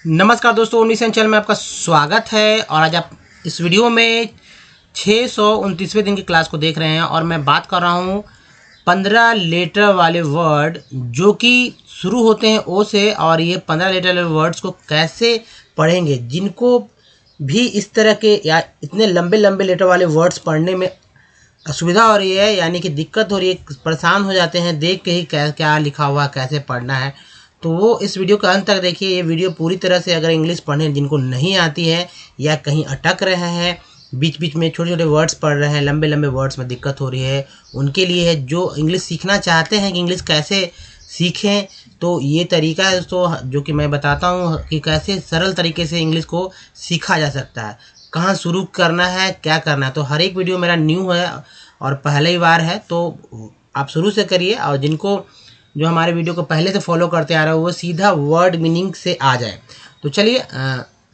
नमस्कार दोस्तों, ओमनीसेंस चैनल में आपका स्वागत है। और आज आप इस वीडियो में 629वें दिन की क्लास को देख रहे हैं और मैं बात कर रहा हूँ 15 लेटर वाले वर्ड जो कि शुरू होते हैं ओ से। और ये 15 लेटर वाले वर्ड्स को कैसे पढ़ेंगे, जिनको भी इस तरह के या इतने लंबे लंबे लेटर वाले वर्ड्स पढ़ने में असुविधा हो रही है, यानी कि दिक्कत हो रही है, परेशान हो जाते हैं देख के ही क्या लिखा हुआ कैसे पढ़ना है, तो वो इस वीडियो का अंत तक देखिए। ये वीडियो पूरी तरह से अगर इंग्लिश पढ़ने जिनको नहीं आती है या कहीं अटक रहे हैं, बीच बीच में छोटे छोटे वर्ड्स पढ़ रहे हैं, लंबे लंबे वर्ड्स में दिक्कत हो रही है, उनके लिए है। जो इंग्लिश सीखना चाहते हैं कि इंग्लिश कैसे सीखें, तो ये तरीका है दोस्तों जो कि मैं बताता हूँ कि कैसे सरल तरीके से इंग्लिश को सीखा जा सकता है, कहाँ शुरू करना है, क्या करना है। तो हर एक वीडियो मेरा न्यू है और पहली बार है, तो आप शुरू से करिए। और जिनको जो हमारे वीडियो को पहले से फॉलो करते आ रहे हो वो सीधा वर्ड मीनिंग से आ जाए। तो चलिए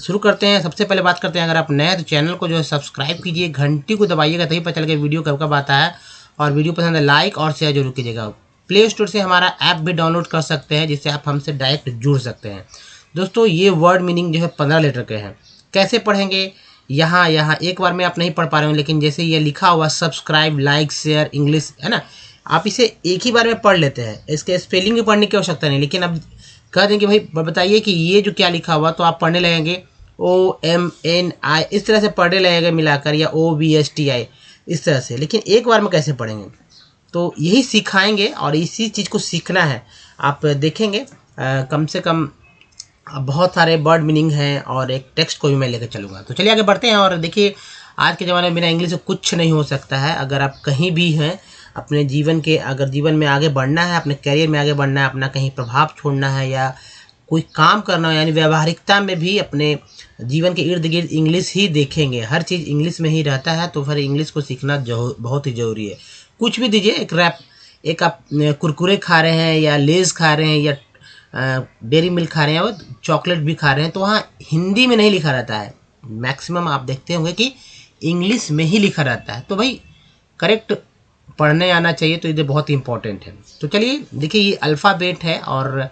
शुरू करते हैं। सबसे पहले बात करते हैं, अगर आप नए हैं तो चैनल को जो है सब्सक्राइब कीजिए, घंटी को दबाइएगा तभी पता चलेगा वीडियो कब कब आता है। और वीडियो पसंद है लाइक और शेयर जरूर कीजिएगा। प्ले स्टोर से हमारा ऐप भी डाउनलोड कर सकते हैं जिससे आप हमसे डायरेक्ट जुड़ सकते हैं। दोस्तों ये वर्ड मीनिंग जो है 15 लेटर के हैं। कैसे पढ़ेंगे, यहाँ एक बार में आप नहीं पढ़ पा रहे हो, लेकिन जैसे ये लिखा हुआ सब्सक्राइब लाइक शेयर इंग्लिश है ना, आप इसे एक ही बार में पढ़ लेते हैं। इसके स्पेलिंग भी पढ़ने की आवश्यकता नहीं, लेकिन अब कह देंगे भाई बताइए कि ये जो क्या लिखा हुआ, तो आप पढ़ने लगेंगे OMNI इस तरह से पढ़ने लगेंगे मिलाकर, या OBSTI इस तरह से। लेकिन एक बार में कैसे पढ़ेंगे, तो यही सिखाएंगे और इसी चीज़ को सीखना है। आप देखेंगे कम से कम बहुत सारे वर्ड मीनिंग हैं और एक टेक्स्ट को भी मैं लेकर चलूँगा। तो चलिए आगे बढ़ते हैं। और देखिए आज के ज़माने में बिना इंग्लिश से कुछ नहीं हो सकता है। अगर आप कहीं भी हैं अपने जीवन के, अगर जीवन में आगे बढ़ना है, अपने करियर में आगे बढ़ना है, अपना कहीं प्रभाव छोड़ना है या कोई काम करना है, यानी व्यवहारिकता में भी अपने जीवन के इर्द गिर्द इंग्लिश ही देखेंगे, हर चीज़ इंग्लिश में ही रहता है। तो फिर इंग्लिश को सीखना बहुत ही ज़रूरी है। कुछ भी दीजिए, एक आप कुरकुरे खा रहे हैं या लेज़ खा रहे हैं या डेयरी मिल्क खा रहे हैं और चॉकलेट भी खा रहे हैं, तो वहाँ हिंदी में नहीं लिखा रहता है। मैक्सिमम आप देखते होंगे कि इंग्लिश में ही लिखा रहता है। तो भाई करेक्ट पढ़ने आना चाहिए, तो ये बहुत ही इंपॉर्टेंट है। तो चलिए देखिए, ये अल्फ़ाबेट है। और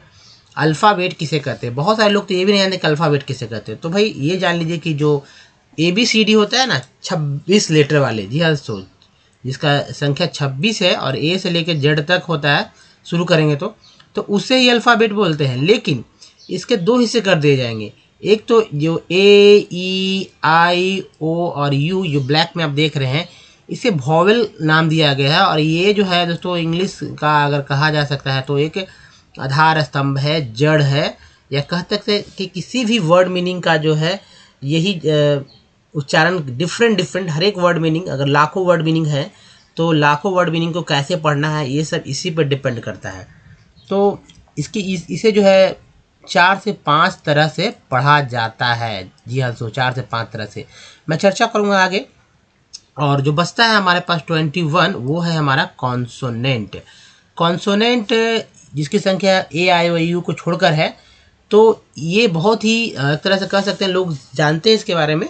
अल्फ़ाबेट किसे कहते हैं, बहुत सारे लोग तो ये भी नहीं जानते कि अल्फ़ाबेट किसे कहते हैं। तो भाई ये जान लीजिए कि जो ABCD होता है ना, 26 लेटर वाले, जी हाँ दोस्तों, जिसका संख्या 26 है और A से लेकर Z तक होता है, शुरू करेंगे तो उससे ही अल्फ़ाबेट बोलते हैं। लेकिन इसके दो हिस्से कर दिए जाएंगे। एक तो जो AEIO और U जो ब्लैक में आप देख रहे हैं, इसे वॉवेल नाम दिया गया है। और ये जो है दोस्तों इंग्लिश का अगर कहा जा सकता है तो एक आधार स्तंभ है, जड़ है, या कह सकते हैं कि किसी भी वर्ड मीनिंग का जो है यही उच्चारण डिफरेंट हर एक वर्ड मीनिंग, अगर लाखों वर्ड मीनिंग है तो लाखों वर्ड मीनिंग को कैसे पढ़ना है, ये सब इसी पर डिपेंड करता है। तो इसे जो है 4 से 5 तरह से पढ़ा जाता है। जी हाँ, तो 4 से 5 तरह से मैं चर्चा करूँगा आगे। और जो बचता है हमारे पास 21, वो है हमारा कॉन्सोनेंट। कॉन्सोनेंट जिसकी संख्या AIOU को छोड़कर है। तो ये बहुत ही एक तरह से कह सकते हैं लोग जानते हैं इसके बारे में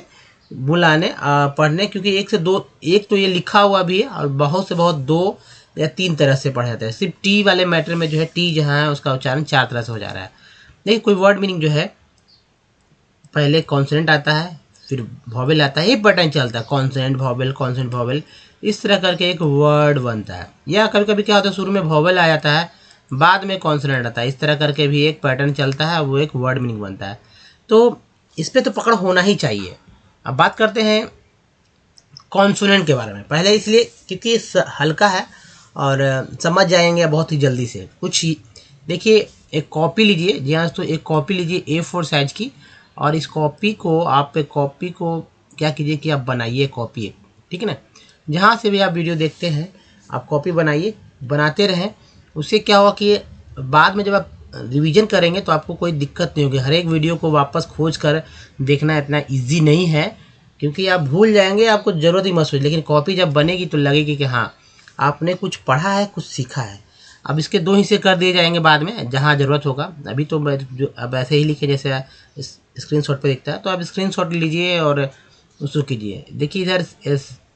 बुलाने पढ़ने, क्योंकि एक से दो, एक तो ये लिखा हुआ भी है और बहुत से बहुत 2 या 3 तरह से पढ़ा जाता है। सिर्फ टी वाले मैटर में जो है टी जहाँ है उसका उच्चारण 4 तरह से हो जा रहा है। देखिए कोई वर्ड मीनिंग जो है, पहले कॉन्सोनेंट आता है, फिर वॉवेल आता है, ये पैटर्न चलता है, कॉन्सोनेंट वॉवेल, इस तरह करके एक वर्ड बनता है। या कभी कभी क्या होता है, शुरू में वॉवेल आ जाता है, बाद में कॉन्सोनेंट आता है, इस तरह करके भी एक पैटर्न चलता है, वो एक वर्ड मीनिंग बनता है। तो इस पर तो पकड़ होना ही चाहिए। अब बात करते हैं कॉन्सोनेंट के बारे में, पहले इसलिए क्योंकि हल्का है और समझ जाएंगे बहुत ही जल्दी से। कुछ देखिए, एक कॉपी लीजिए, जी हाँ तो एक कॉपी लीजिए A4 साइज की, और इस कॉपी को क्या कीजिए कि आप बनाइए कॉपी, ठीक है ना। जहाँ से भी आप वीडियो देखते हैं आप कॉपी बनाइए, बनाते रहें। उससे क्या हुआ कि बाद में जब आप रिवीजन करेंगे तो आपको कोई दिक्कत नहीं होगी। हर एक वीडियो को वापस खोज कर देखना इतना ईजी नहीं है, क्योंकि आप भूल जाएंगे, आपको ज़रूरत ही महसूस। लेकिन कॉपी जब बनेगी तो लगेगी कि हाँ आपने कुछ पढ़ा है, कुछ सीखा है। अब इसके 2 हिस्से कर दिए जाएंगे बाद में जहाँ ज़रूरत होगा। अभी तो जो अब ऐसे ही लिखे जैसे स्क्रीनशॉट पे दिखता है, तो आप स्क्रीनशॉट लीजिए और उसको कीजिए। देखिए इधर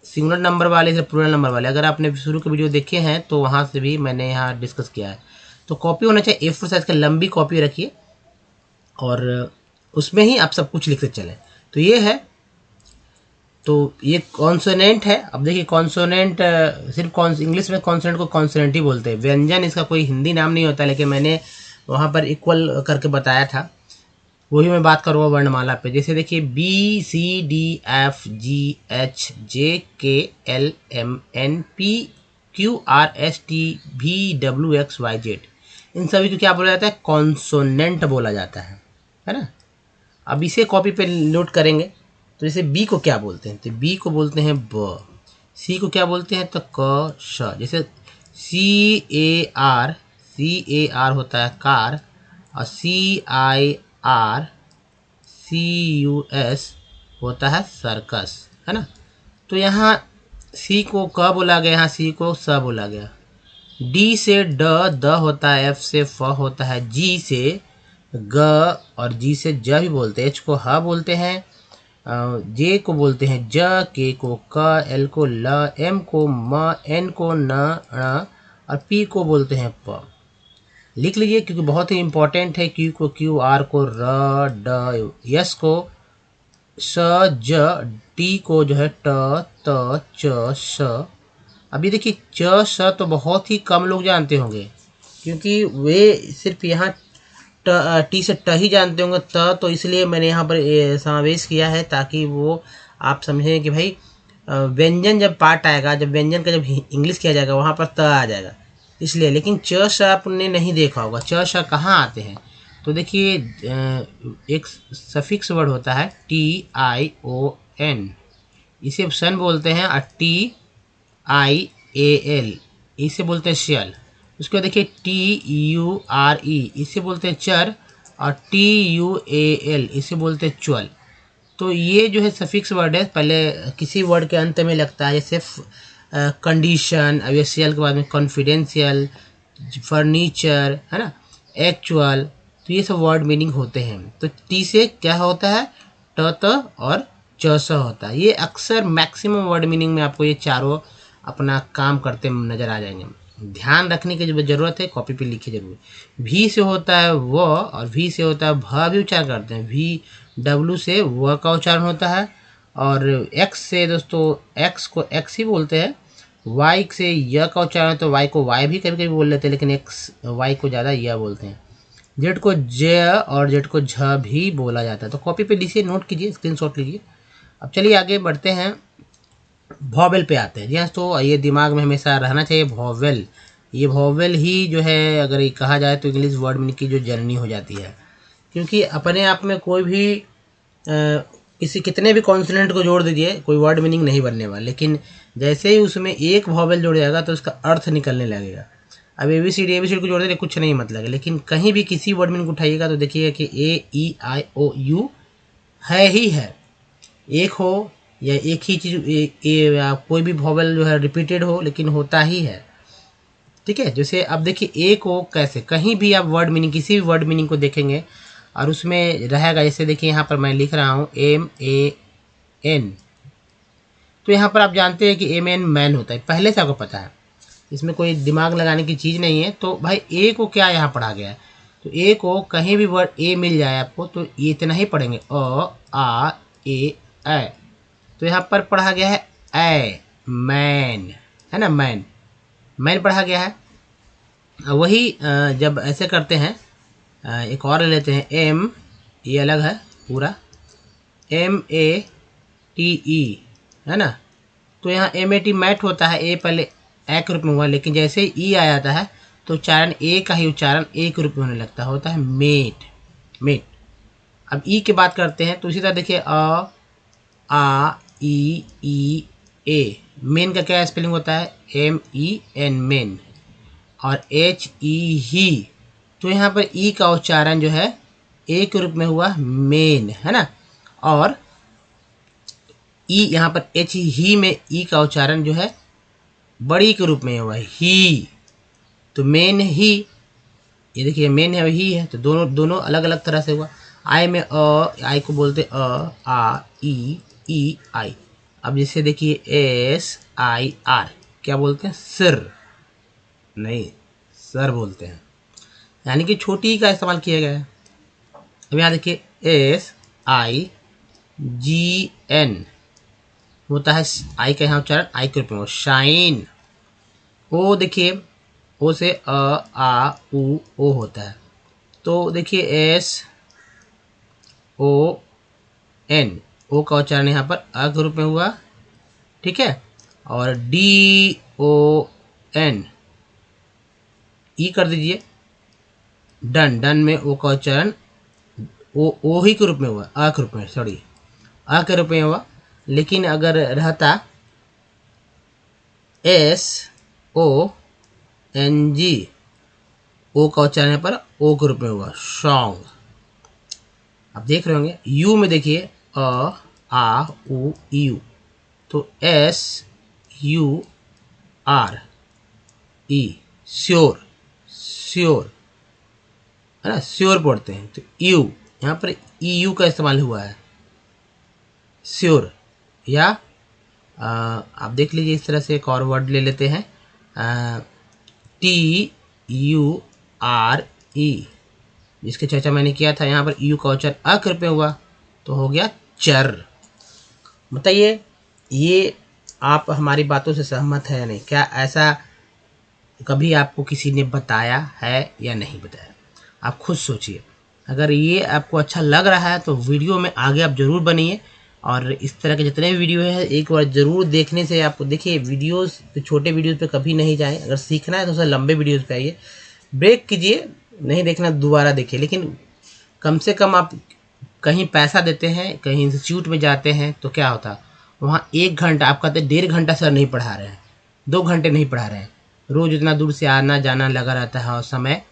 सिंगुलर नंबर वाले, इधर प्लूरल नंबर वाले, अगर आपने शुरू के वीडियो देखे हैं तो वहाँ से भी मैंने यहाँ डिस्कस किया है। तो कॉपी होना चाहिए A4 साइज़ का, लंबी कॉपी रखिए और उसमें ही आप सब कुछ लिखते चलें। तो ये है, तो ये कॉन्सोनेंट है। अब देखिए कॉन्सोनेंट सिर्फ इंग्लिश में कॉन्सोनेंट को कॉन्सोनेंट ही बोलते हैं, व्यंजन इसका कोई हिंदी नाम नहीं होता, लेकिन मैंने वहाँ पर इक्वल करके बताया था, वही मैं बात करूँगा वर्णमाला पे। जैसे देखिए B C D F G H J K L M N P Q R S T V W X Y Z, इन सभी को क्या बोला जाता है? कॉन्सोनेंट बोला जाता है ना। अब इसे कॉपी पे नोट करेंगे। तो जैसे बी को क्या बोलते हैं? तो बी को बोलते हैं ब। सी को क्या बोलते हैं? तो क श। जैसे सी ए आर होता है कार, और CIRCUS होता है सर्कस, है ना। तो यहाँ सी को क बोला गया, यहाँ सी को स बोला गया। डी से द होता है, एफ से फ होता है, जी से ग, और जी से ज भी बोलते हैं, एच को ह बोलते हैं, जे को बोलते हैं ज, के को क, एल को ल, एम को म, एन को न, ण, और पी को बोलते हैं प। लिख लीजिए क्योंकि बहुत ही इंपॉर्टेंट है। क्यू को क्यू, आर को र, ड, यस को स, ज, टी को जो है ट, त, च, स। अभी देखिए च स तो बहुत ही कम लोग जानते होंगे, क्योंकि वे सिर्फ यहाँ टी से ट ही जानते होंगे। त तो इसलिए मैंने यहाँ पर समावेश किया है, ताकि वो आप समझें कि भाई व्यंजन जब पार्ट आएगा, जब व्यंजन का जब इंग्लिश किया जाएगा वहाँ पर त आ जाएगा, इसलिए। लेकिन च स आपने नहीं देखा होगा, च स कहाँ आते हैं? तो देखिए एक सफिक्स वर्ड होता है TION, इसे सन बोलते हैं, और TIAL इसे बोलते हैं श्यल। उसके बाद देखिए TURE इसे बोलते हैं चर, और TUAL इसे बोलते हैं च्वल। तो ये जो है सफिक्स वर्ड है, पहले किसी वर्ड के अंत में लगता है, जैसे कंडीशन, अब ये श्यल के बाद में कॉन्फिडेंशियल, फर्नीचर, है ना, एक्चुअल। तो ये सब वर्ड मीनिंग होते हैं। तो टी से क्या होता है? ट और च स होता है। ये अक्सर मैक्सिमम वर्ड मीनिंग में आपको ये चारों अपना काम करते नजर आ जाएंगे। ध्यान रखने की जो ज़रूरत है, कॉपी पे लिखिए जरूर। भी से होता है व, और भी से होता है भ भी उच्चारण करते हैं। वी डब्ल्यू से व का उच्चारण होता है, और एक्स से दोस्तों एक्स को एक्स ही बोलते हैं। वाई से य का उच्चारण है, तो वाई को वाई भी कभी कभी बोल लेते हैं, लेकिन एक्स वाई को ज़्यादा य बोलते हैं। जेड को ज और जेड को झ भी बोला जाता है। तो कॉपी पे लिखिए, नोट कीजिए, स्क्रीनशॉट लीजिए। अब चलिए आगे बढ़ते हैं, वॉवेल पे आते हैं। जी हाँ, तो ये दिमाग में हमेशा रहना चाहिए, वॉवेल। ये वॉवेल ही जो है, अगर ये कहा जाए तो इंग्लिश वर्ड मीनिंग की जो जर्नी हो जाती है, क्योंकि अपने आप में कोई भी किसी कितने भी कॉन्सोनेंट को जोड़ दीजिए, कोई वर्ड मीनिंग नहीं बनने वाला, लेकिन जैसे ही उसमें एक वॉवेल जोड़ जाएगा तो उसका अर्थ निकलने लगेगा। अब ABCD को जोड़ दीजिए, कुछ नहीं मतलब है, लेकिन कहीं भी किसी वर्ड मीनिंग उठाइएगा तो देखिएगा कि AEIOU है ही है, एक हो या एक ही चीज़, कोई भी वॉवेल जो है रिपीटेड हो, लेकिन होता ही है। ठीक है, जैसे अब देखिए ए को कैसे, कहीं भी आप वर्ड मीनिंग, किसी भी वर्ड मीनिंग को देखेंगे और उसमें रहेगा, जैसे देखिए यहाँ पर मैं लिख रहा हूँ MAN, तो यहाँ पर आप जानते हैं कि MAN मैन होता है, पहले से आपको पता है, इसमें कोई दिमाग लगाने की चीज़ नहीं है। तो भाई ए को क्या यहाँ पढ़ा गया है? तो ए को कहीं भी वर्ड ए मिल जाए आपको तो ये इतना ही पढ़ेंगे, आ ए ऐ। तो यहाँ पर पढ़ा गया है ए मैन, है ना, मैन, मैन पढ़ा गया है। वही जब ऐसे करते हैं, एक और लेते हैं एम, ये अलग है पूरा, MATE, है ना। तो यहाँ MAT मैट होता है, ए पहले ए के रूप में हुआ, लेकिन जैसे ही ई आ जाता है तो उच्चारण ए का ही उच्चारण ए के रूप में होने लगता है, होता है मेट, मेट। अब ई की बात करते हैं तो इसी तरह देखिए आ ई ए, मेन का क्या स्पेलिंग होता है? MEN, मेन, और HE ही। तो यहाँ पर ई का उच्चारण जो है ए के रूप में हुआ मेन, है ना। और ई यहाँ पर H ही में ई का उच्चारण जो है बड़ी के रूप में हुआ ही, तो मेन ही, ये देखिए मेन है ही है, तो दोनों दोनों अलग अलग तरह से हुआ। आई में आई को बोलते आ ई आई। अब जैसे देखिए SIR क्या बोलते हैं? सिर, नहीं सर बोलते हैं, यानी कि छोटी ई का इस्तेमाल किया गया है। अब यहाँ देखिए SIGN होता है। आई का यहाँ उच्चारण आई के रूप में हो, शाइन। ओ देखिए, ओ से उ ओ होता है, तो देखिए SON, ओ का उच्चारण यहाँ पर अ के रूप में हुआ, ठीक है। और DON, ई कर दीजिए, डन। डन में ओ का उच्चारण ओ ही के रूप में हुआ, अ के रूप में, सॉरी अ के रूप में हुआ। लेकिन अगर रहता SONG, ओ का उच्चारण यहाँ पर ओ के रूप में हुआ, सॉन्ग। आप देख रहे होंगे यू में देखिए AU, तो SURE, श्योर, श्योर है ना, श्योर पढ़ते हैं। तो यू, यहाँ पर EU का इस्तेमाल हुआ है, श्योर। या आप देख लीजिए, इस तरह से एक और वर्ड ले लेते हैं, TURE, जिसकी चर्चा मैंने किया था। यहाँ पर यू का उच्चारण अ के रूप में हुआ, तो हो गया चर। बताइए, ये आप हमारी बातों से सहमत है या नहीं? क्या ऐसा कभी आपको किसी ने बताया है या नहीं बताया? आप खुद सोचिए। अगर ये आपको अच्छा लग रहा है तो वीडियो में आगे आप ज़रूर बनिए, और इस तरह के जितने भी वीडियो है एक बार ज़रूर देखने से आपको, देखिए वीडियोस पे, छोटे वीडियोस पे कभी नहीं जाएं। अगर सीखना है तो उससे लंबे वीडियोस पे आइए, ब्रेक कीजिए, नहीं देखना दोबारा देखिए। लेकिन कम से कम आप कहीं पैसा देते हैं, कहीं इंस्टीट्यूट में जाते हैं तो क्या होता, वहाँ 1 घंटा, आप कहते 1.5 घंटा सर नहीं पढ़ा रहे हैं, 2 घंटे नहीं पढ़ा रहे हैं, रोज़ इतना दूर से आना जाना लगा रहता है और समय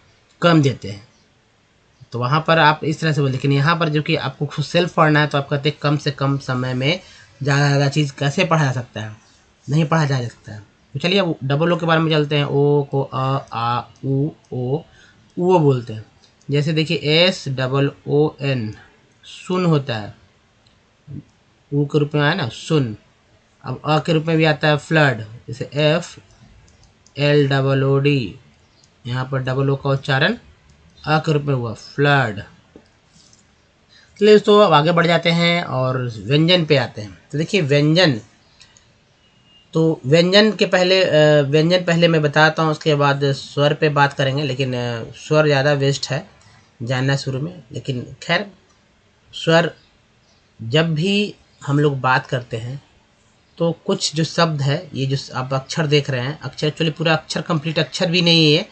कम देते हैं, तो वहाँ पर आप इस तरह से बोल। लेकिन यहाँ पर जो कि आपको खुद सेल्फ पढ़ना है, तो आप कहते हैं कम से कम समय में ज़्यादा ज़्यादा चीज़ कैसे पढ़ा जा सकता है, नहीं पढ़ा जा सकता है। तो चलिए अब डबल ओ के बारे में चलते हैं। ओ को ओ बोलते हैं। जैसे देखिए SOON, सुन होता है, ऊ के रूप में आया ना, सुन। अब अ के रूप में भी आता है फ्लड, जैसे FLOOD, यहाँ पर डबल ओ का उच्चारण अ के रूप में हुआ, फ्लड। चलिए तो अब आगे बढ़ जाते हैं और व्यंजन पे आते हैं। तो देखिए व्यंजन, तो व्यंजन के पहले व्यंजन पहले मैं बताता हूँ, उसके बाद स्वर पे बात करेंगे। लेकिन स्वर ज़्यादा बेस्ट है जानना शुरू में। लेकिन खैर, स्वर जब भी हम लोग बात करते हैं तो कुछ जो शब्द है, ये जो आप अक्षर देख रहे हैं, अक्षर एक्चुअली पूरा अक्षर कंप्लीट अक्षर भी नहीं है,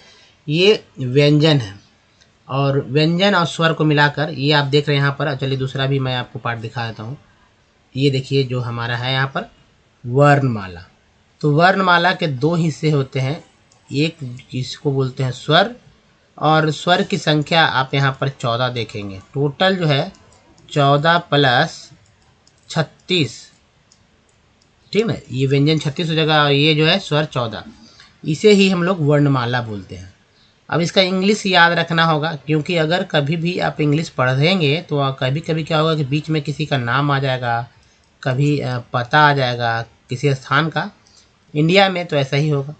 ये व्यंजन है। और व्यंजन और स्वर को मिलाकर ये आप देख रहे हैं यहाँ पर। चलिए दूसरा भी मैं आपको पार्ट दिखा देता हूँ। ये देखिए जो हमारा है यहाँ पर वर्णमाला। तो वर्णमाला के 2 हिस्से होते हैं, एक जिसको बोलते हैं स्वर, और स्वर की संख्या आप यहाँ पर 14 देखेंगे। टोटल जो है 14 + 36, ठीक है। ये व्यंजन 36 हो जाएगा और ये जो है स्वर 14। इसे ही हम लोग वर्णमाला बोलते हैं। अब इसका इंग्लिश याद रखना होगा, क्योंकि अगर कभी भी आप इंग्लिश पढ़ेंगे तो कभी कभी क्या होगा कि बीच में किसी का नाम आ जाएगा, कभी पता आ जाएगा किसी स्थान का। इंडिया में तो ऐसा ही होगा।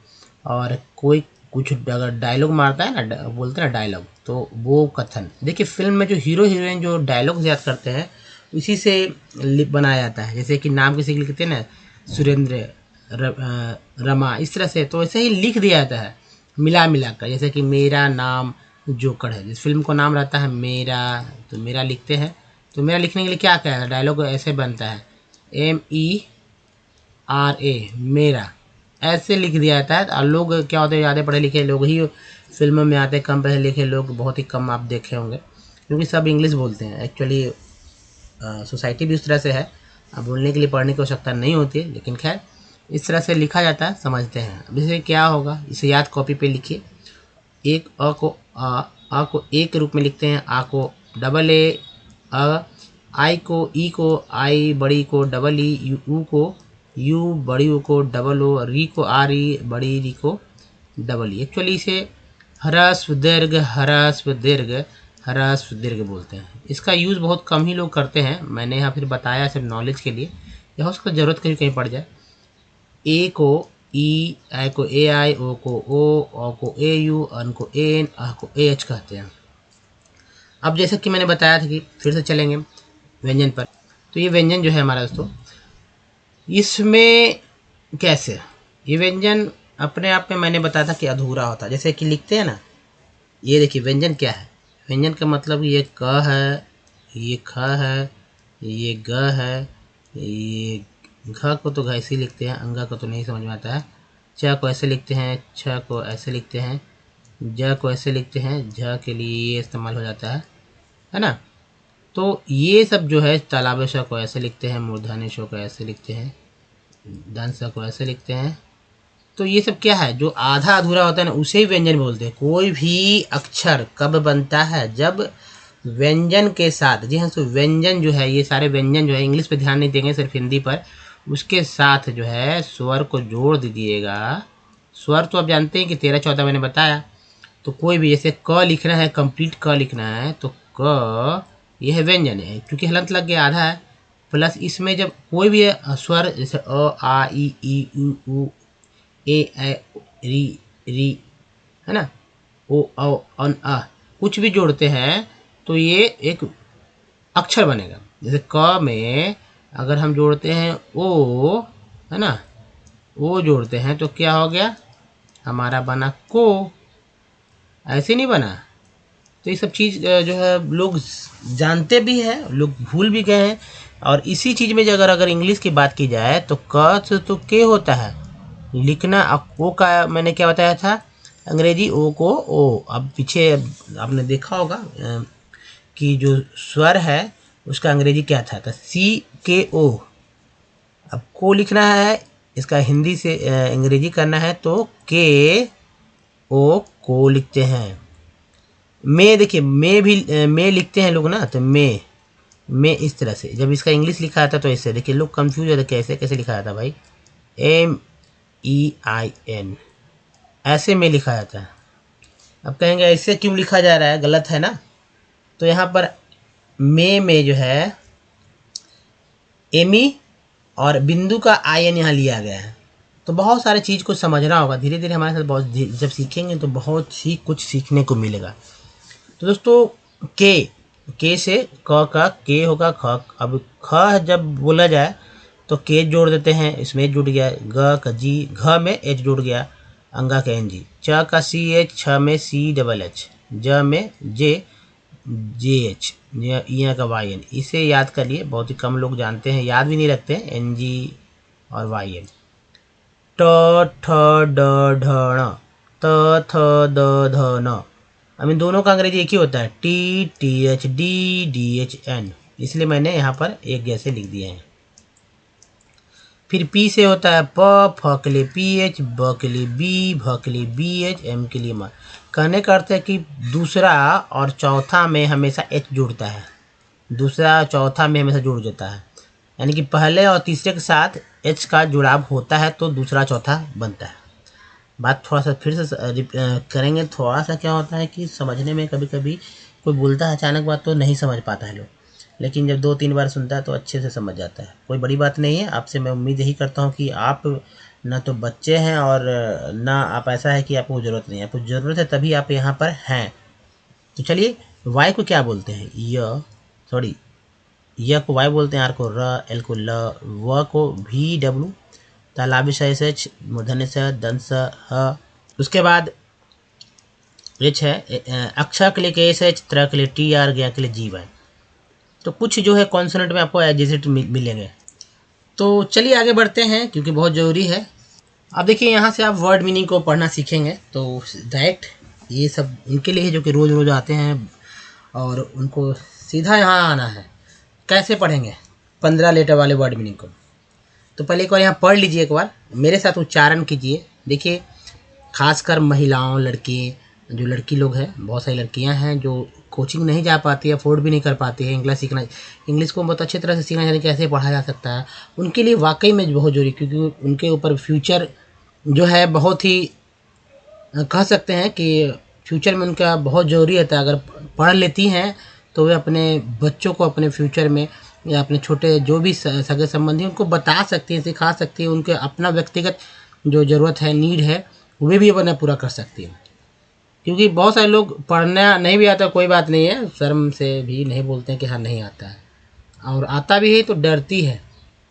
और कोई कुछ अगर डायलॉग मारता है ना, बोलते हैं ना डायलॉग, तो वो कथन, देखिए फिल्म में जो हीरो हीरोइन जो डायलॉग याद करते हैं उसी से बनाया जाता है। जैसे कि नाम किसी के लिखते हैं ना, सुरेंद्र, रमा, इस तरह से, तो ऐसे ही लिख दिया जाता है मिला मिला कर। जैसे कि मेरा नाम जोकर है, जिस फिल्म को नाम रहता है मेरा, तो मेरा लिखते हैं। तो मेरा लिखने के लिए क्या कहता है, डायलॉग ऐसे बनता है MERA, मेरा, ऐसे लिख दिया जाता है। और लोग क्या होते हैं, ज़्यादा पढ़े लिखे लोग ही फिल्मों में आते हैं, कम पढ़े लिखे लोग बहुत ही कम आप देखे होंगे, क्योंकि सब इंग्लिश बोलते हैं। एक्चुअली सोसाइटी भी उस तरह से है, अब बोलने के लिए पढ़ने की आवश्यकता नहीं होती है। लेकिन खैर इस तरह से लिखा जाता है, समझते हैं। अब इसे क्या होगा, इसे याद कॉपी पे लिखिए। एक अ को ए के रूप में लिखते हैं, आ को डबल ए अ, आई को ई को आई, बड़ी को डबल ई, यू को यू, बड़ी यू को डबल ओ, री को आर ई, बड़ी री को डबल ई। एक्चुअली इसे ह्रस्व दीर्घ, ह्रस्व दीर्घ, ह्रस्व दीर्घ बोलते हैं। इसका यूज़ बहुत कम ही लोग करते हैं, मैंने यहाँ फिर बताया सिर्फ नॉलेज के लिए, या उसका ज़रूरत कहीं पड़ जाए। ए को ई, आई को ए आई, ओ को ओ को ए यू, अन को ए एन, आ को ए एच कहते हैं। अब जैसे कि मैंने बताया था कि फिर से चलेंगे व्यंजन पर। तो ये व्यंजन जो है हमारा दोस्तों, इसमें कैसे ये व्यंजन अपने आप में मैंने बताया था कि अधूरा होता है। जैसे कि लिखते हैं ना, ये देखिए व्यंजन क्या है। व्यंजन का मतलब ये क है, ये ख है, ये ग है, ये घ को तो घ ऐसे ही लिखते हैं, अंगा को तो नहीं समझ में आता है। च को ऐसे लिखते हैं, छ को ऐसे लिखते हैं, ज को ऐसे लिखते हैं, झ के लिए ये इस्तेमाल हो जाता है ना। तो ये सब जो है तालाब श को ऐसे लिखते हैं, मूर्धन्य श को ऐसे लिखते हैं, दंस को ऐसे लिखते हैं। तो ये सब क्या है, जो आधा अधूरा होता है ना, उसे ही व्यंजन बोलते हैं। कोई भी अक्षर कब बनता है, जब व्यंजन के साथ, जी हाँ, तो व्यंजन जो है, ये सारे व्यंजन जो है, इंग्लिश पे ध्यान नहीं देंगे, सिर्फ हिंदी पर, उसके साथ जो है स्वर को जोड़ दीजिएगा। स्वर तो आप जानते हैं कि 13-14 मैंने बताया। तो कोई भी, जैसे क लिखना है, कंप्लीट क लिखना है, तो क यह व्यंजन है, क्योंकि हलंत लग गया, आधा है। प्लस इसमें जब कोई भी स्वर, जैसे अ, आ, ई, उ, ए, ऐ, री, है ना, ओ, औ, अन, आ, कुछ भी जोड़ते हैं तो ये एक अक्षर बनेगा। जैसे क में अगर हम जोड़ते हैं ओ, है ना, ओ जोड़ते हैं तो क्या हो गया, हमारा बना को। ऐसे नहीं बना। तो ये सब चीज़ जो है लोग जानते भी हैं, लोग भूल भी गए हैं। और इसी चीज़ में अगर इंग्लिश की बात की जाए तो क से तो के होता है लिखना। अब ओ का मैंने क्या बताया था, अंग्रेजी ओ को ओ। अब पीछे आपने देखा होगा कि जो स्वर है उसका अंग्रेजी क्या था, तो CKO। अब को लिखना है, इसका हिंदी से अंग्रेजी करना है तो KO को लिखते हैं। मे, देखिए मे भी मे लिखते हैं लोग ना, तो मे इस तरह से। जब इसका इंग्लिश लिखा था तो ऐसे, देखिए लोग कंफ्यूज होते कैसे कैसे लिखा जाता भाई, MEIN, ऐसे में लिखा जाता है। अब कहेंगे ऐसे क्यों लिखा जा रहा है, गलत है ना। तो यहाँ पर मे में जो है एमी और बिंदु का IN यहाँ लिया गया है। तो बहुत सारे चीज़ को समझना होगा, धीरे धीरे हमारे साथ बहुत, जब सीखेंगे तो बहुत ही कुछ सीखने को मिलेगा। तो दोस्तों के से क का के होगा ख। अब ख जब बोला जाए तो के जोड़ देते हैं, इसमें एच जुड़ गया, ग का जी, घ में एच जुड़ गया, अंगा का NG, च का CH, छ में CHH, ज में JH, यहाँ का YN। इसे याद करिए, बहुत ही कम लोग जानते हैं, याद भी नहीं रखते हैं, NG और YN। ट ठ ड ढ ण, त थ द ध न। अब इन दोनों का अंग्रेजी एक ही होता है, TH, DHN, इसलिए मैंने यहाँ पर एक जैसे लिख दिए हैं। फिर पी से होता है प, फ के लिए PH, ब के लिए B, भ के लिए BH, M के लिए म। कहने का अर्थ है कि दूसरा और चौथा में हमेशा H जुड़ता है, दूसरा चौथा में हमेशा जुड़ जाता है। यानी कि पहले और तीसरे के साथ H का जुड़ाव होता है तो दूसरा चौथा बनता है। बात थोड़ा सा फिर से करेंगे। थोड़ा सा क्या होता है कि समझने में कभी कभी कोई बोलता है अचानक बात तो नहीं समझ पाता है लोग, लेकिन जब 2-3 बार सुनता है तो अच्छे से समझ जाता है। कोई बड़ी बात नहीं है। आपसे मैं उम्मीद यही करता हूँ कि आप ना तो बच्चे हैं और ना आप ऐसा है कि आपको ज़रूरत नहीं है। आपको ज़रूरत है तभी आप यहाँ पर हैं। तो चलिए, वाई को क्या बोलते हैं, य को वाई बोलते हैं, आर को र, एल को ल, व को VW, तालाबी SH, मूर्धन्य स, दंस ह। उसके बाद एच है, अक्षर के लिए KSH, त्र के लिए TR, ज्ञा के लिए GY। तो कुछ जो है कॉन्सोनेंट में आपको एडजेसेंट मिलेंगे। तो चलिए आगे बढ़ते हैं क्योंकि बहुत ज़रूरी है। अब देखिए यहाँ से आप वर्ड मीनिंग को पढ़ना सीखेंगे तो डायरेक्ट ये सब उनके लिए है जो कि रोज़ रोज़ आते हैं और उनको सीधा यहाँ आना है। कैसे पढ़ेंगे 15 लेटर वाले वर्ड मीनिंग को? तो पहले एक बार यहाँ पढ़ लीजिए, एक बार मेरे साथ उच्चारण कीजिए। देखिए, खासकर महिलाओं, लड़की, जो लड़की लोग हैं, बहुत सारी लड़कियां हैं जो कोचिंग नहीं जा पाती है, अफोर्ड भी नहीं कर पाती है इंग्लिश सीखना, इंग्लिश को बहुत अच्छी तरह से सीखना, यानी कैसे पढ़ा जा सकता है, उनके लिए वाकई में बहुत जरूरी, क्योंकि उनके ऊपर फ्यूचर जो है बहुत ही कह सकते हैं कि फ्यूचर में उनका बहुत ज़रूरी रहता है। अगर पढ़ लेती हैं तो वे अपने बच्चों को अपने फ्यूचर में या अपने छोटे जो भी सगे संबंधी उनको बता सकती हैं, सिखा सकती हैं, उनके अपना व्यक्तिगत जो ज़रूरत है, नीड है, वे भी अपना पूरा कर सकती हैं। क्योंकि बहुत सारे लोग पढ़ना नहीं भी आता, कोई बात नहीं है, शर्म से भी नहीं बोलते हैं कि हाँ नहीं आता है, और आता भी है तो डरती है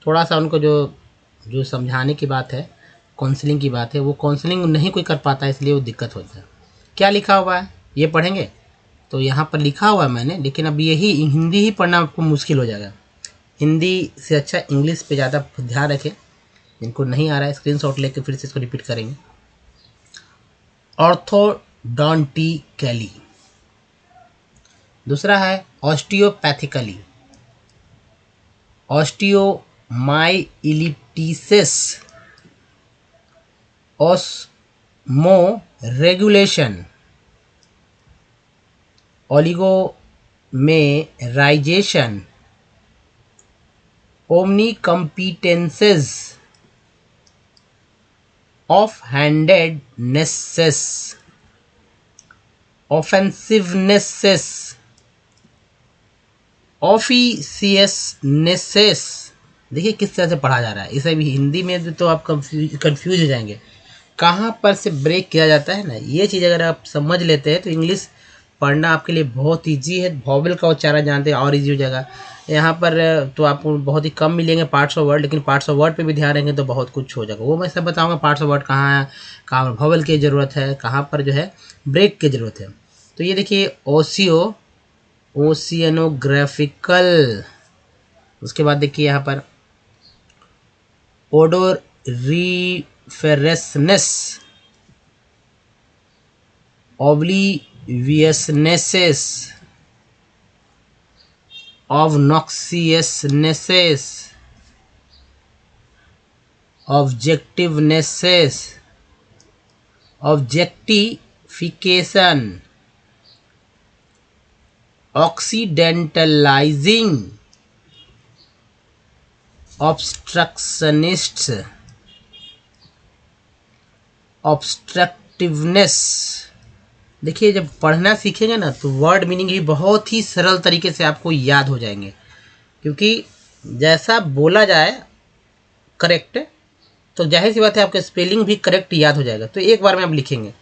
थोड़ा सा। उनको जो जो समझाने की बात है, काउंसलिंग की बात है, वो काउंसलिंग नहीं कोई कर पाता, इसलिए वो दिक्कत होता है। क्या लिखा हुआ है ये पढ़ेंगे? तो यहाँ पर लिखा हुआ है मैंने, लेकिन अब यही हिंदी ही पढ़ना आपको मुश्किल हो जाएगा। हिंदी से अच्छा इंग्लिश पे ज़्यादा ध्यान रखें। जिनको नहीं आ रहा है स्क्रीनशॉट लेके फिर से इसको रिपीट करेंगे। ऑर्थोडोंटिकली, दूसरा है ऑस्टियोपैथिकली, ऑस्टियोमाइलिटिसिस, ऑस्मोरेगुलेशन, ओलिगोमेराइजेशन, ओमनीकम्पिटेंसेस, ऑफ-हैंडेडनेसेस, ऑफेंसिवनेसेस, ऑफिशियसनेसेस। देखिए किस तरह से पढ़ा जा रहा है। इसे भी हिंदी में तो आप कंफ्यूज हो जाएंगे, कहाँ पर से ब्रेक किया जाता है ना। ये चीज़ अगर आप समझ लेते हैं तो इंग्लिश पढ़ना आपके लिए बहुत इजी है। वॉवेल का उच्चारण जानते हैं और इजी हो जाएगा। यहाँ पर तो आपको बहुत ही कम मिलेंगे पार्ट्स ऑफ वर्ड, लेकिन पार्ट्स ऑफ वर्ड पे भी ध्यान रखेंगे तो बहुत कुछ हो जाएगा। वो मैं सब बताऊँगा पार्ट्स ऑफ वर्ड कहाँ है, कहाँ वॉवेल की ज़रूरत है, कहाँ पर जो है ब्रेक की ज़रूरत है। तो ये देखिए ओशियनोग्राफिकल, उसके बाद देखिए यहाँ पर ओडोरिफेरसनेस, obliviousnesses, obnoxiousnesses, objectivenesses, objectification, occidentalizing, obstructionists, obstructiveness। देखिए जब पढ़ना सीखेंगे ना तो वर्ड मीनिंग भी बहुत ही सरल तरीके से आपको याद हो जाएंगे, क्योंकि जैसा बोला जाए करेक्ट, तो जाहिर सी बात है आपका स्पेलिंग भी करेक्ट याद हो जाएगा। तो एक बार में आप लिखेंगे।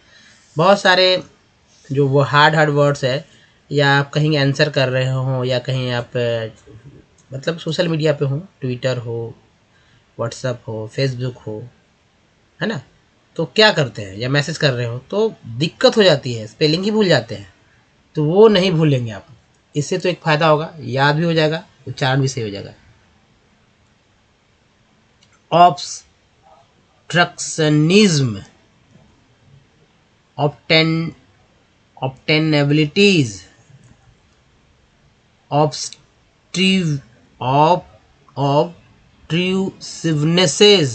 बहुत सारे जो वो हार्ड वर्ड्स है, या आप कहीं आंसर कर रहे हो, या कहीं आप मतलब सोशल मीडिया पे हो, ट्विटर हो, व्हाट्सअप हो, फेसबुक हो, है ना, तो क्या करते हैं, या मैसेज कर रहे हो तो दिक्कत हो जाती है, स्पेलिंग ही भूल जाते हैं। तो वो नहीं भूलेंगे आप। इससे तो एक फ़ायदा होगा, याद भी हो जाएगा, उच्चारण भी सही हो जाएगा। ऑब्स्ट्रक्शनिज्म, obtainabilities, obtrusivenesses,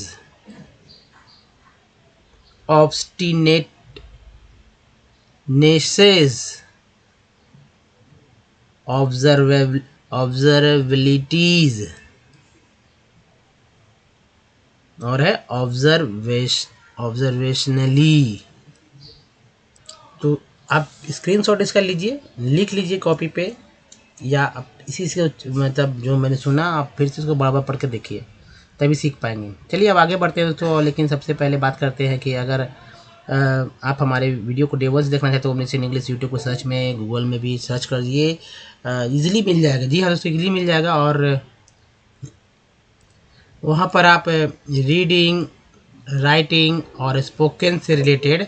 obstinatenesses, observabilities, और है ऑब्जर्वेशनली। तो आप स्क्रीनशॉट इसका लीजिए, लिख लीजिए कॉपी पे, या आप इसी से मतलब जो मैंने सुना आप फिर से इसको बार बार पढ़ के देखिए, तभी सीख पाएंगे। चलिए अब आगे बढ़ते हैं दोस्तों। लेकिन सबसे पहले बात करते हैं कि अगर आप हमारे वीडियो को डेवल्स देखना चाहते हो ओमनीसेन इंग्लिश, यूट्यूब को सर्च में, गूगल में भी सर्च कर दिए, ईजिली मिल जाएगा। जी हाँ दोस्तों, ईजिली मिल जाएगा। और वहाँ पर आप रीडिंग, राइटिंग और स्पोकन से रिलेटेड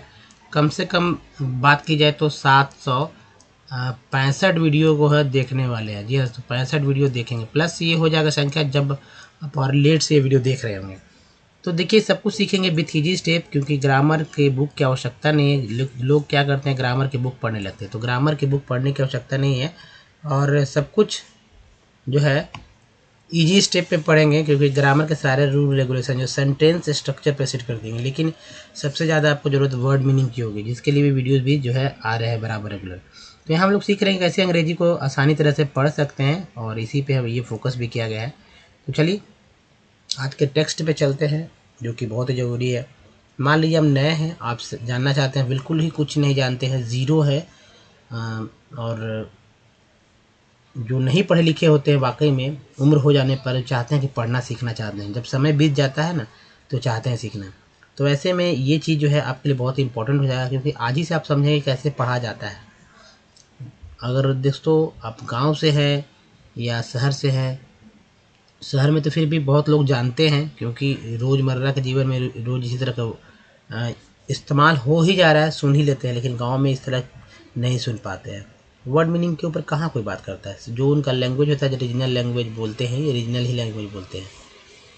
कम से कम बात की जाए तो 765 वीडियो को है देखने वाले हैं। जी हाँ, तो 65 वीडियो देखेंगे, प्लस ये हो जाएगा संख्या जब आप और लेट से ये वीडियो देख रहे होंगे। तो देखिए सब कुछ सीखेंगे विथ ईजी स्टेप, क्योंकि ग्रामर के बुक की आवश्यकता नहीं है। लोग क्या करते हैं, ग्रामर की बुक पढ़ने लगते हैं, तो ग्रामर की बुक पढ़ने की आवश्यकता नहीं है। और सब कुछ जो है इजी स्टेप पे पढ़ेंगे, क्योंकि ग्रामर के सारे रूल रेगुलेशन जो सेंटेंस स्ट्रक्चर पे सेट कर देंगे। लेकिन सबसे ज़्यादा आपको ज़रूरत वर्ड मीनिंग की होगी, जिसके लिए भी वीडियोस भी जो है आ रहे हैं बराबर रेगुलर। तो यहाँ हम लोग सीख रहे हैं कैसे अंग्रेजी को आसानी तरह से पढ़ सकते हैं, और इसी पे ये फोकस भी किया गया है। तो चलिए आज के टेक्स्ट पे चलते हैं, जो कि बहुत ही ज़रूरी है। मान लीजिए हम नए हैं, आप जानना चाहते हैं, बिल्कुल ही कुछ नहीं जानते हैं, ज़ीरो है, और जो नहीं पढ़े लिखे होते हैं वाकई में उम्र हो जाने पर चाहते हैं कि पढ़ना सीखना चाहते हैं, जब समय बीत जाता है ना तो चाहते हैं सीखना। तो ऐसे में ये चीज़ जो है आपके लिए बहुत इंपॉर्टेंट हो जाएगा, क्योंकि आज ही से आप समझेंगे कैसे पढ़ा जाता है। अगर दोस्तों आप गांव से हैं या शहर से हैं, शहर में तो फिर भी बहुत लोग जानते हैं, क्योंकि रोज़मर्रा के जीवन में रोज़ इसी तरह का इस्तेमाल हो ही जा रहा है, सुन ही लेते हैं, लेकिन गांव में इस तरह नहीं सुन पाते हैं। वर्ड मीनिंग के ऊपर कहाँ कोई बात करता है। जो उनका लैंग्वेज होता है, जो रीजनल लैंग्वेज बोलते हैं, ये रीजनल ही लैंग्वेज बोलते हैं।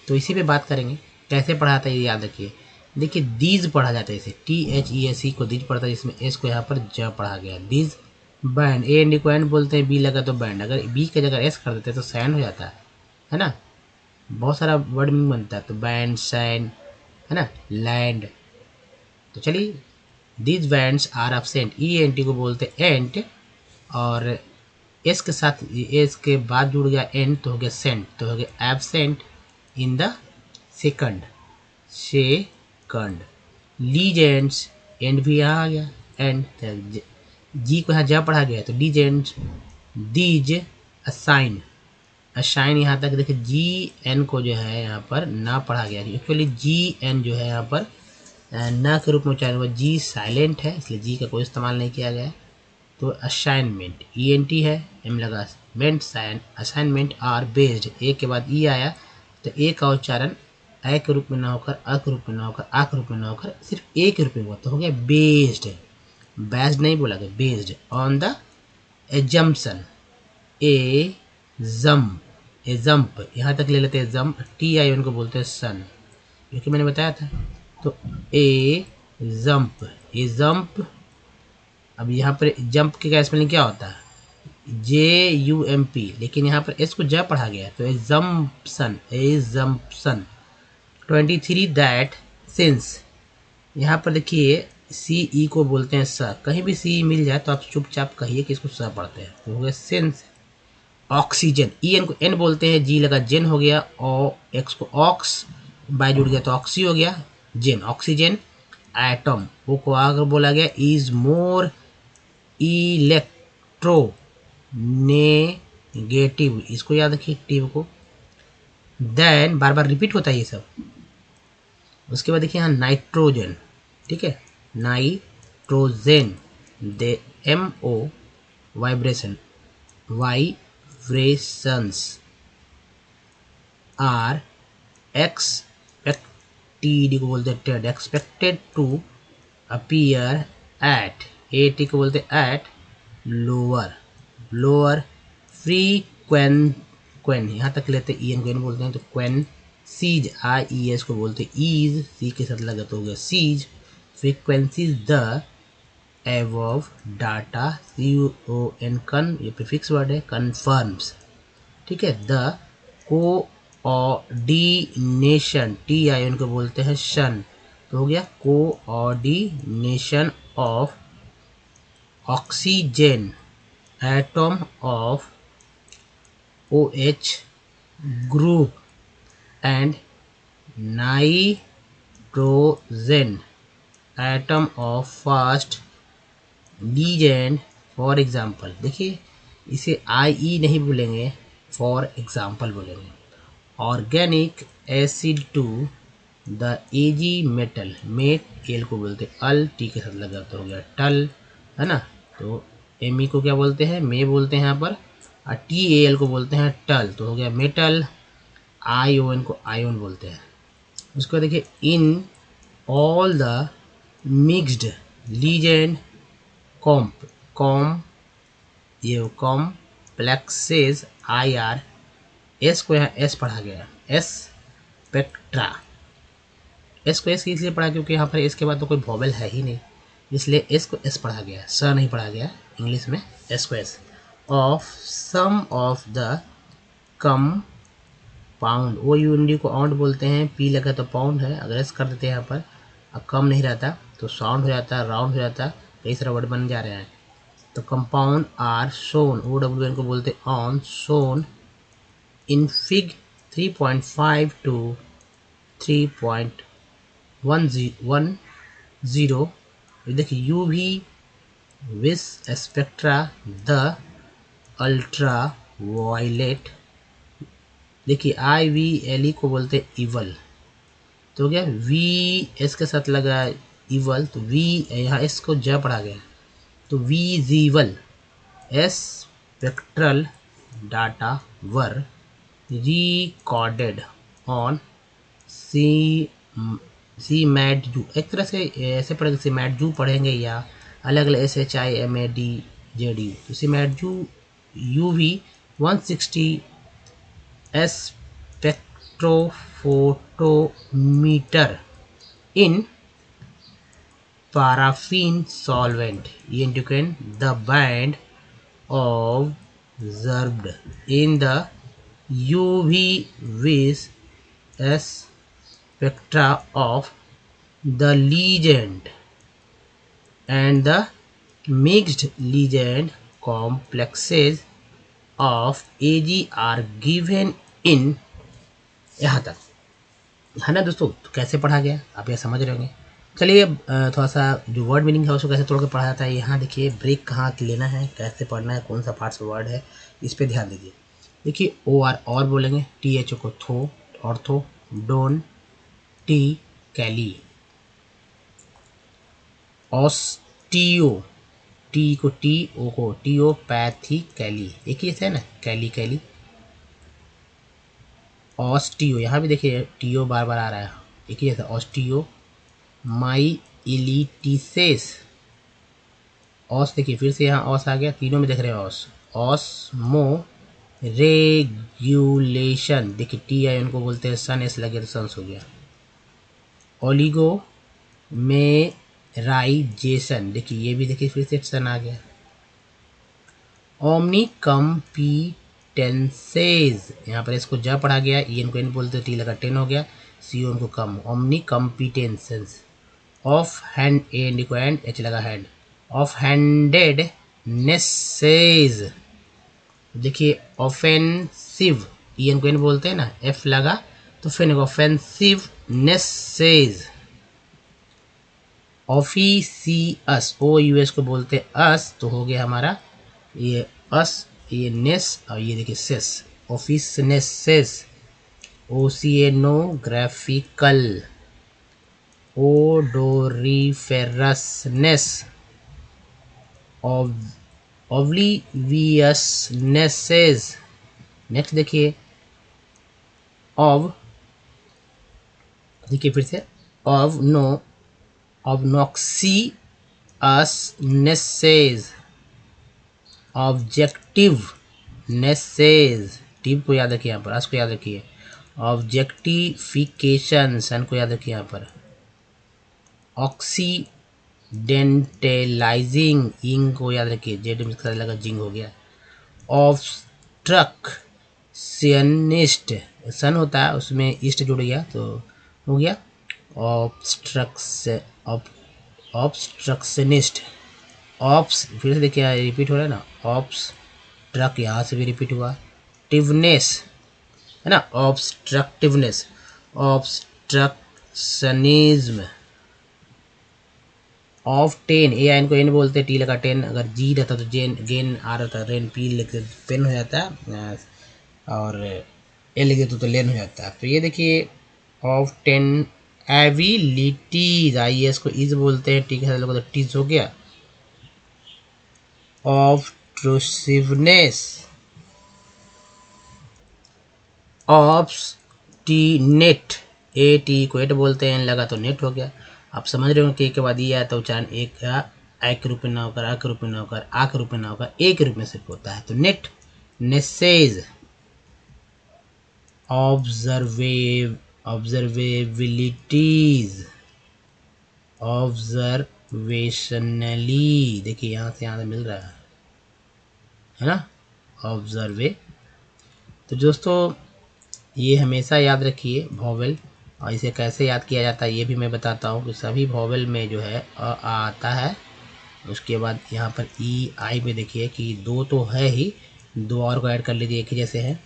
तो इसी पे बात करेंगे कैसे पढ़ाता है, ये याद रखिए। देखिए दीज पढ़ा जाता है, इसे THESE को दीज पढ़ता है, जिसमें एस को यहाँ पर ज पढ़ा गया। दीज बैंड, AND को एंड बोलते हैं, बी लगा तो बैंड, अगर बी की जगह एस कर देते हैं तो सैंड हो जाता है ना। बहुत सारा वर्ड मीनिंग बनता है, तो बैंड, सैंड, है ना, लैंड। तो चलिए, these bands are absent, ENT को बोलते हैं एंट, और एस के साथ एस के बाद जुड़ गया एंड तो हो गया सेंट, तो हो गया absent in the second. Legends, and भी यहाँ आ गया, एंड जी को यहाँ जा पढ़ा गया, तो लीजेंड्स, दीज, असाइन, असाइन यहाँ तक देखिए GN को जो है यहाँ पर ना पढ़ा गया। एक्चुअली GN जो है यहाँ पर ना के रूप में उच्चारण हुआ, जी साइलेंट है, इसलिए जी का कोई इस्तेमाल नहीं किया गया। तो असाइनमेंट, ENT है, एम लगा, मेंट, साइन, असाइनमेंट आर बेस्ड, ए के बाद ई आया, तो ए का उच्चारण ए के रूप में ना होकर, अ के रूप में ना होकर, आ के रूप में ना होकर, सिर्फ ए के रूप में हुआ, तो हो गया बेस्ड। बेस्ड नहीं बोला गया, बेस्ड ऑन द एजम्पशन, ए जम, ए जंप, यहाँ तक ले लेते हैं जंप, TION को बोलते हैं सन, क्योंकि मैंने बताया था। तो ए जंप, ए जंप, अब यहाँ पर जंप की क्या स्पेलिंग क्या होता है, JUMP, लेकिन यहाँ पर एस को ज पढ़ा गया, तो एजम्पशन, एजम्पशन। 23 दैट सिंस, यहाँ पर देखिए CE को बोलते हैं स, कहीं भी CE मिल जाए तो आप चुपचाप कहिए कि इसको स पढ़ते हैं, तो हो गया सिंस। ऑक्सीजन, EN को N बोलते हैं, जी लगा जेन हो गया, और X को ऑक्स, बाय जुड़ गया तो ऑक्सी हो गया, जेन, ऑक्सीजन। एटम, वो को आगे बोला गया इज मोर इलेक्ट्रो नेगेटिव, इसको याद रखिए टिव को। देन बार बार रिपीट होता है ये सब। उसके बाद देखिए यहाँ नाइट्रोजन, ठीक है, nitrogen, they MO vibration, vibrations are expected को बोलते हैं टेड, expected to appear at, AT को बोलते हैं एट लोअर, लोअर फ्रीक्वेंट, यहाँ तक लेते हैं EN को N बोलते हैं, तो क्वेन, सीज, IES को बोलते हैं ईज, सी के साथ लगा तो हो गया सीज, frequencies the above data, CON कन, ये प्रीफिक्स वर्ड है, कन्फर्म्स, ठीक है। द कोऑर्डिनेशन, TION को बोलते हैं शन, तो हो गया coordination of oxygen atom of OH group and nitrogen atom of first ligand. For example, देखिए इसे IE नहीं बोलेंगे, फॉर एग्जाम्पल बोलेंगे। Organic acid to the AG metal, मेट, एल को बोलते हैं अल, टी के साथ लगा तो हो गया टल, है ना। तो ME को क्या बोलते हैं, मे बोलते हैं यहाँ पर, और TAL को बोलते हैं टल, तो हो गया मेटल। ION को आयोन बोलते हैं। उसके बाद देखिए in all the mixed legend comp, com, ये कॉम्प्लेक्सेस IR, एस को यहाँ एस पढ़ा गया, एस स्पेक्ट्रा, एस को एस इसलिए पढ़ा क्योंकि यहाँ पर एस के बाद तो कोई वॉवेल है ही नहीं, इसलिए एस को एस पढ़ा गया, स नहीं पढ़ा गया इंग्लिश में, एस को S. Of some of the compound, OUND को आउंड बोलते हैं, पी लगा तो पाउंड है, अगर एस कर देते हैं यहाँ पर, अब कम नहीं रहता तो साउंड हो जाता, राउंड हो जाता, कई सारे वर्ड बन जा रहे हैं। तो कंपाउंड आर शोन, OWN को बोलते हैं on, shown in fig 3.5 to 3.10। देखिए UV विस स्पेक्ट्रा द अल्ट्रा वायलेट, देखिए IVLE को बोलते हैं इवल, तो हो गया वी एस के साथ लगा इवल, तो वी यहाँ एस को ज पढ़ा गया, तो visible S spectral data were recorded on C C मैट जू। एक तरह से ऐसे पढ़ेंगे, सी मैट जू पढ़ेंगे या अलग अलग SHIMAD तो सी मैट जू UV 160 spectrophotometer in paraffin solvent indicate the band observed in the UV vis spectra of the legend and the mixed legend complexes of AG are given in। यहाँ तक है ना दोस्तों। तो कैसे पढ़ा गया आप ये समझ रहे होंगे। चलिए थोड़ा सा जो वर्ड मीनिंग है उसको कैसे तोड़ के पढ़ा जाता है, यहाँ देखिए ब्रेक कहाँ लेना है, कैसे पढ़ना है, कौन सा पार्ट्स वर्ड है, इस पे ध्यान दीजिए। देखिए और बोलेंगे, THO को थो, ऑर्थो, डोन, टी कैली, ऑस्टियो, टी को टी, ओ को टियोपैथिकली, एक ही है ना, कैली। ऑस्टियो, यहाँ भी देखिए टीओ बार बार आ रहा है, एक ही जैसा, ऑस्टियो माइलिटिसेस। ऑस देखिए फिर से यहाँ ऑस आ गया, तीनों में देख रहे हैं ऑस। ऑस्मो रेगुलेशन, देखिए टी आई उनको बोलते हैं सन, एस लगे तो सन्स हो गया। ओलिगो मेराइजेशन, देखिए ये भी देखिए फिर से सन आ गया। ओमनी कम्पीटेंसेज, यहाँ पर इसको जा पढ़ा गया, ई इनको इन बोलते, टी लगा 10 हो गया, सी उनको कम, ओमनी कम्पीटेंसेज। ऑफ हैंड, ए इंडिको हैंड, एच लगा हैंड, ऑफ हैंडेड नेसेज, देखिए ऑफेंसिव, ई इनको इन बोलते हैं ना, एफ लगा तो फिर ऑफेंसिव नेसेज। ऑफिसियस, ओ यूएस को बोलते हैं अस, तो हो गया हमारा ये अस, ये नेस और ये देखिए सेस, ऑफिसनेसेस। ओसिएनोग्राफिकल, ओडोरिफेरसनेस, ऑब्लिवियसनेसेस। नेक्स्ट देखिए ऑब, देखिए फिर से ऑब नो, ऑब्नॉक्सियसनेसेस, ऑब्जेक्टिवनेसेस, टिव को याद रखिए यहाँ पर, अस को याद रखिए। ऑब्जेक्टिफिकेशन, सन को याद रखिए यहाँ पर। ऑक्सीडेंटलाइजिंग, इंग को याद रखिए, जेड मिक्स कर लगा जिंग हो गया। ऑब्स्ट्रक्शनिस्ट, सन होता है उसमें ईस्ट जुड़ गया तो हो गया ऑब्स्ट्रक्शनिस्ट। ऑप्स फिर से देखिए रिपीट हो रहा है ना, ऑप्स ट्रक यहाँ से भी रिपीट हुआ। टिवनेस है ना, ऑब्स्ट्रक्टिवनेस, ऑब्स्ट्रक्शनिज्म। ऑफ टेन, ए इनको एन बोलते हैं, टी लगा 10, अगर जी रहता तो जेन गेन आ रहा था, रेन पी लिखते पेन हो जाता है, और ए लिखे तो लेन हो जाता है। तो ये देखिए ऑफ 10 एबिलिटीज, IAS को इज बोलते हैं, ठीक है, तो टीज हो गया। ऑब्ट्रूसिवनेस, ऑब्स्टिनेट, ए टी को एट बोलते हैं, लगा तो नेट हो गया। आप समझ रहे हो कि के बाद ये आता है उच्चारण, एक आ के रूप में ना होकर, आ के रूप में ना होकर, आ के रूप में ना होकर, एक के रूप में सिर्फ होता है, तो नेट, नेसेज। ऑब्जर्वेबिलिटीज, ऑब्जर्वेशनली, देखिए यहाँ से मिल रहा है ना, ऑब्जर्वे। तो दोस्तों ये हमेशा याद रखिए वॉवेल, और इसे कैसे याद किया जाता है ये भी मैं बताता हूँ कि सभी वॉवेल में जो है अ आता है, उसके बाद यहाँ पर ई आई में देखिए कि दो तो है ही, दो और को ऐड कर लीजिए, एक ही जैसे हैं,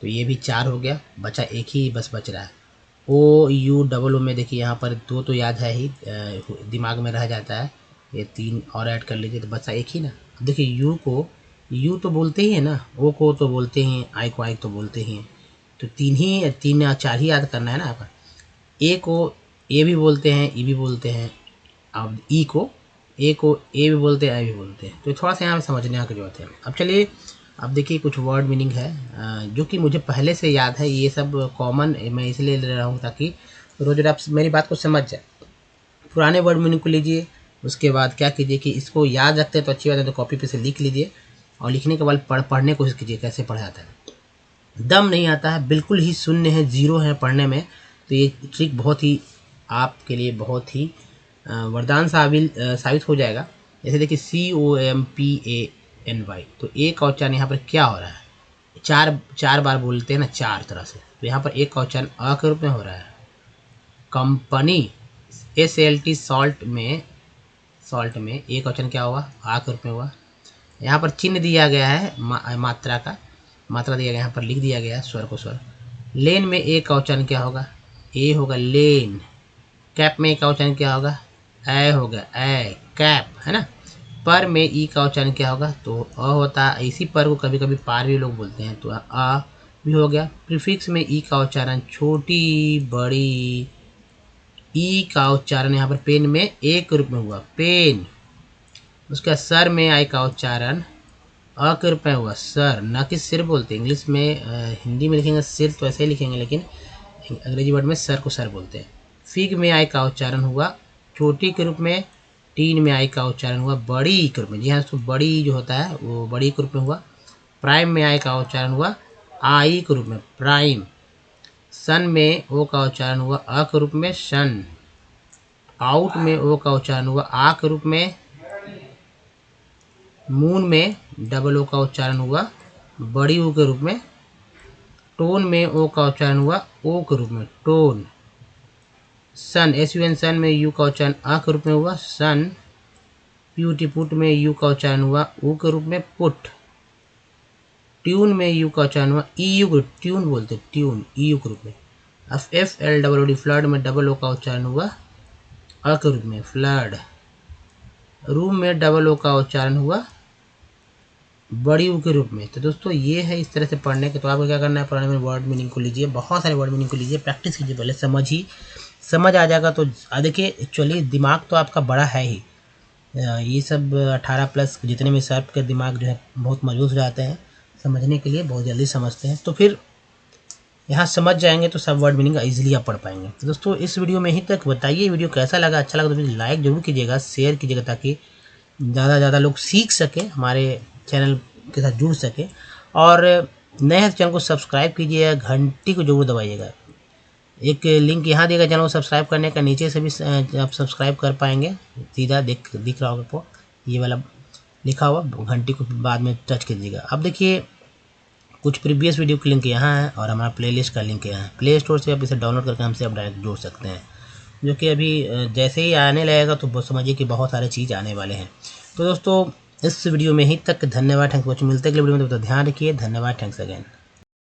तो ये भी 4 हो गया, बचा एक ही बस बच रहा है। ओ यू डबल ओ में देखिए यहाँ पर दो तो याद है ही, दिमाग में रह जाता है, ये 3 और ऐड कर लीजिए तो बचा एक ही ना। देखिए यू को यू तो बोलते ही है ना, ओ को तो बोलते ही, आई को आई तो बोलते ही हैं, तो 3 या 4 ही याद करना है ना आप। ए को ए भी बोलते हैं, ई भी बोलते हैं, अब ई को ए भी बोलते हैं, आई भी बोलते हैं। तो थोड़ा सा यहाँ पे समझने की जरूरत है। अब चलिए, अब देखिए कुछ वर्ड मीनिंग है जो कि मुझे पहले से याद है। ये सब कॉमन मैं इसलिए ले रहा हूँ ताकि रोज रोज आप मेरी बात को समझ जाए। पुराने वर्ड मीनिंग को लीजिए, उसके बाद क्या कीजिए कि इसको याद रखते हैं तो अच्छी बात है, तो कॉपी पे से लिख लीजिए और लिखने के बाद पढ़ने की कोशिश कीजिए कैसे पढ़ा जाता है। दम नहीं आता है, बिल्कुल ही शून्य है, जीरो है पढ़ने में, तो ये ट्रिक बहुत ही आपके लिए बहुत ही वरदान साबित हो जाएगा। जैसे देखिए COMPANY, तो एक का उच्चारण यहाँ पर क्या हो रहा है, चार बार बोलते हैं ना, चार तरह से, तो यहाँ पर एक का उच्चारण अ के रूप में हो रहा है। कंपनी SALT सॉल्ट में एक का उच्चारण क्या हुआ, आ के रूप में हुआ। यहाँ पर चिन्ह दिया गया है मात्रा दिया गया, यहाँ पर लिख दिया गया है स्वर को स्वर। लेन में एक का उच्चारण क्या होगा, ए होगा लेन। कैप में एक का उच्चारण क्या होगा, ए होगा ए कैप, है ना। पर में ई का उच्चारण क्या होगा, तो अ होता है। इसी पर को कभी कभी पार भी लोग बोलते हैं, तो अ भी हो गया। प्रीफिक्स में ई का उच्चारण छोटी बड़ी, ई का उच्चारण यहाँ पर पेन में एक रूप में हुआ पेन। उसका सर में आई का उच्चारण अ के रूप में हुआ सर, न कि सिर बोलते हैं। इंग्लिश में हिंदी में लिखेंगे सिर तो ऐसे ही लिखेंगे, लेकिन अंग्रेजी वर्ड में सर को सर बोलते हैं। फिग में आई का उच्चारण हुआ छोटी के रूप में। टीन में आई का उच्चारण हुआ बड़ी के रूप में। जी हाँ दोस्तों, बड़ी जो होता है वो बड़ी के रूप में हुआ। प्राइम में आई का उच्चारण हुआ आई के रूप में प्राइम। सन में ओ का उच्चारण हुआ अ के रूप में सन। आउट में ओ का उच्चारण हुआ आ के रूप में। मून में डबल ओ का उच्चारण हुआ बड़ी ओ के रूप में। टोन में ओ का उच्चारण हुआ ओ के रूप में टोन। सन SUN सन में यू का उच्चारण आ के रूप में हुआ सन। प्यूटी पुट में यू का उच्चारण हुआ ऊ के रूप में पुट। ट्यून में यू का उच्चारण हुआ EU, ट्यून बोलते ट्यून EU के रूप में। अब FLOOD फ्लड में डबल ओ का उच्चारण हुआ अ के रूप में फ्लड। रूम में डबल ओ का उच्चारण हुआ बड़ी ऊ के रूप में। तो दोस्तों ये है इस तरह से पढ़ने के। तो आपको क्या करना है, पुराने में वर्ड मीनिंग को लीजिए, बहुत सारे वर्ड मीनिंग को लीजिए, प्रैक्टिस कीजिए, पहले समझ आ जाएगा। तो देखिए एक्चुअली दिमाग तो आपका बड़ा है ही, ये सब 18+ जितने भी सर्फ के दिमाग जो है बहुत मजबूत हो जाते हैं, समझने के लिए बहुत जल्दी समझते हैं। तो फिर यहाँ समझ जाएंगे तो सब वर्ड मीनिंग ईजिली आप पढ़ पाएंगे। तो दोस्तों इस वीडियो में ही तक, बताइए वीडियो कैसा लगा, अच्छा लगा तो प्लीज़ लाइक जरूर कीजिएगा, शेयर कीजिएगा, ताकि ज़्यादा से ज़्यादा लोग सीख सके, हमारे चैनल के साथ जुड़ सके। और नए हैं चैनल को सब्सक्राइब कीजिएगा, घंटी को जरूर दबाइएगा। एक लिंक यहाँ देगा चैनल को सब्सक्राइब करने का, नीचे से भी आप सब्सक्राइब कर पाएंगे, सीधा दिख रहा होगा आपको ये वाला लिखा हुआ, घंटी को बाद में टच कीजिएगा। अब देखिए कुछ प्रीवियस वीडियो की लिंक यहाँ है और हमारा प्लेलिस्ट का लिंक यहाँ है। प्ले स्टोर से आप इसे डाउनलोड करके हमसे आप डायरेक्ट जुड़ सकते हैं, जो कि अभी जैसे ही आने लगेगा तो समझिए कि बहुत सारे चीज़ आने वाले हैं। तो दोस्तों इस वीडियो में ही तक, धन्यवाद, थैंक्स फॉर वॉचिंग। मिलते हैं अगले वीडियो में, तो ध्यान रखिए, धन्यवाद, थैंक्स अगेन।